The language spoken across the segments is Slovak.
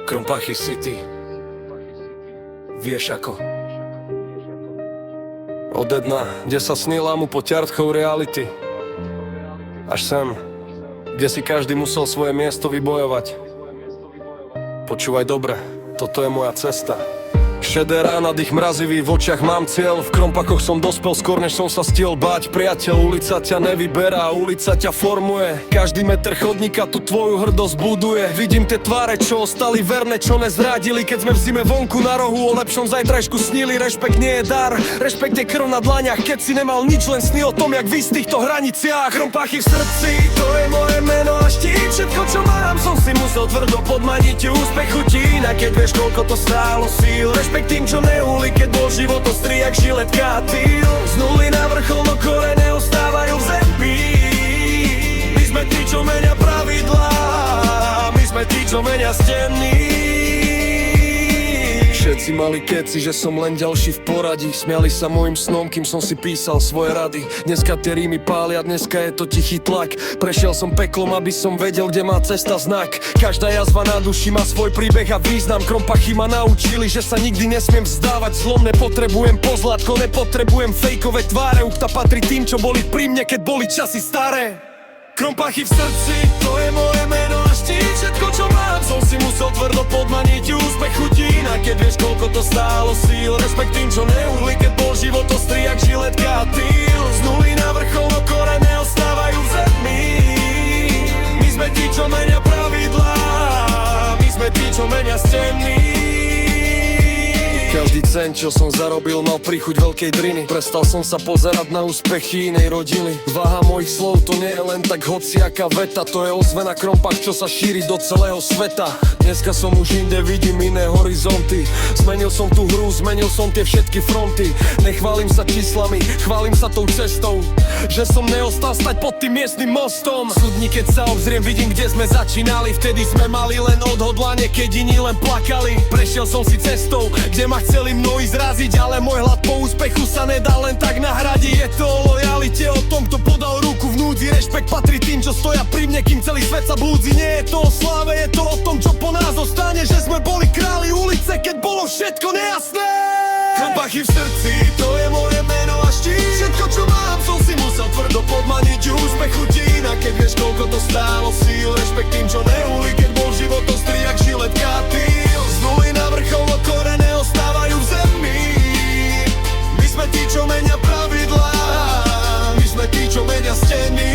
Krompachy City. Vieš ako? Od dna, kde sa snila mu poťartkou reality, až sem, kde si každý musel svoje miesto vybojovať. Počúvaj dobre, toto je moja cesta. Šedé rána, dých mrazivý, v očiach mám cieľ. V Krompachoch som dospel skôr, než som sa stihol báť. Priateľ, ulica ťa nevyberá, ulica ťa formuje. Každý meter chodníka tu tvoju hrdosť buduje. Vidím tie tváre, čo ostali verné, čo nezradili. Keď sme v zime vonku na rohu, o lepšom zajtrajšku snili. Rešpekt nie je dar, rešpekt je krv na dlaniach. Keď si nemal nič, len sny o tom, jak vy z týchto hraniciach. Krompachy v srdci, to je moje meno a štít. Všetko, čo mám, som si musel tvrdo podmaniť. Úspechu tína, keď vieš, koľko to stálo síl. Rešpekt tým, čo neúli, keď bol život ostrý jak žiletka a týl. Z nuly na vrchol, no korene ostávajú v zemi. My sme tí, čo menia pravidlá, my sme tí, čo menia steny. Všetci mali keci, že som len ďalší v poradí. Smiali sa mojim snom, kým som si písal svoje rady. Dneska tie rímy pália, dneska je to tichý tlak. Prešiel som peklom, aby som vedel, kde má cesta znak. Každá jazva na duši má svoj príbeh a význam. Krompachy ma naučili, že sa nikdy nesmiem vzdávať. Zlom nepotrebujem pozlátko, nepotrebujem fejkové tváre. Uchta patrí tým, čo boli pri mne, keď boli časy staré. Krompachy v srdci, to je moje meno a štít. Všetko, čo mám, som si musel tvrdo podmaniť. Úspech chutín, a keď vieš, koľko to stálo síl. Rešpekt tým, čo neúhli, keď bol život ostrý jak žiletka a týl. Z nuly na vrchol, no korene ostávajú v zemi. My sme tí, čo menia pravidlá, my sme tí, čo menia steny. Každý cent, čo som zarobil, mal príchuť veľkej driny. Prestal som sa pozerať na úspechy inej rodiny. Váha mojich slov, to nie je len tak hociaká veta. To je ozvena Krompach, čo sa šíri do celého sveta. Dneska som už inde, vidím iné horizonty. Zmenil som tú hru, zmenil som tie všetky fronty. Nechválim sa číslami, chválim sa tou cestou, že som neostal stať pod tým miestnym mostom. Súdni, keď sa obzriem, vidím, kde sme začínali. Vtedy sme mali len odhodlanie, keď iní len plakali. Prešiel som si cestou, kde ma chceli mnohí zraziť, ale môj hlad po úspechu sa nedá len tak nahradiť. Je to o lojalite, o tom, kto podal ruku v núdzi. Rešpekt patrí tým, čo stoja pri mne, kým celý svet sa blúdzi. Nie je to o sláve, je to o tom, čo po nás zostane. Že sme boli králi ulice, keď bolo všetko nejasné. Krompachy v srdci, to je moje meno a štít. Všetko, čo mám, som si musel tvrdo podmaniť. Úspech chutín, a keď vieš, koľko to stálo síl. Rešpekt tým, čo neúli, keď bol život ostrý jak žiletka a týl. Z nuly na vrchol, no korene ostávajú v zemi. My sme tí, čo menia pravidlá, my sme tí, čo menia steny.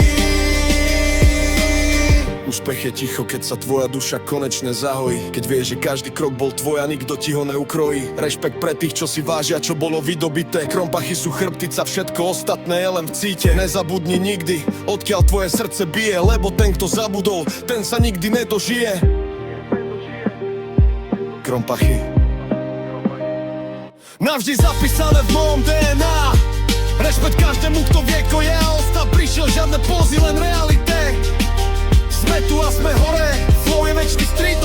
Úspech je ticho, keď sa tvoja duša konečne zahojí. Keď vieš, že každý krok bol tvoj a nikto ti ho neukrojí. Rešpekt pre tých, čo si vážia, čo bolo vydobité. Krompachy sú chrbtica, všetko ostatné je len v cíte. Nezabudni nikdy, odkiaľ tvoje srdce bije, lebo ten, kto zabudol, ten sa nikdy nedožije. Krompachy navždy zapísané v mojom DNA. Rešpekt každému, kto vie, ko je, a ostav prišiel, žiadne pózy, len realite. Sme tu a sme hore, flow je večný street,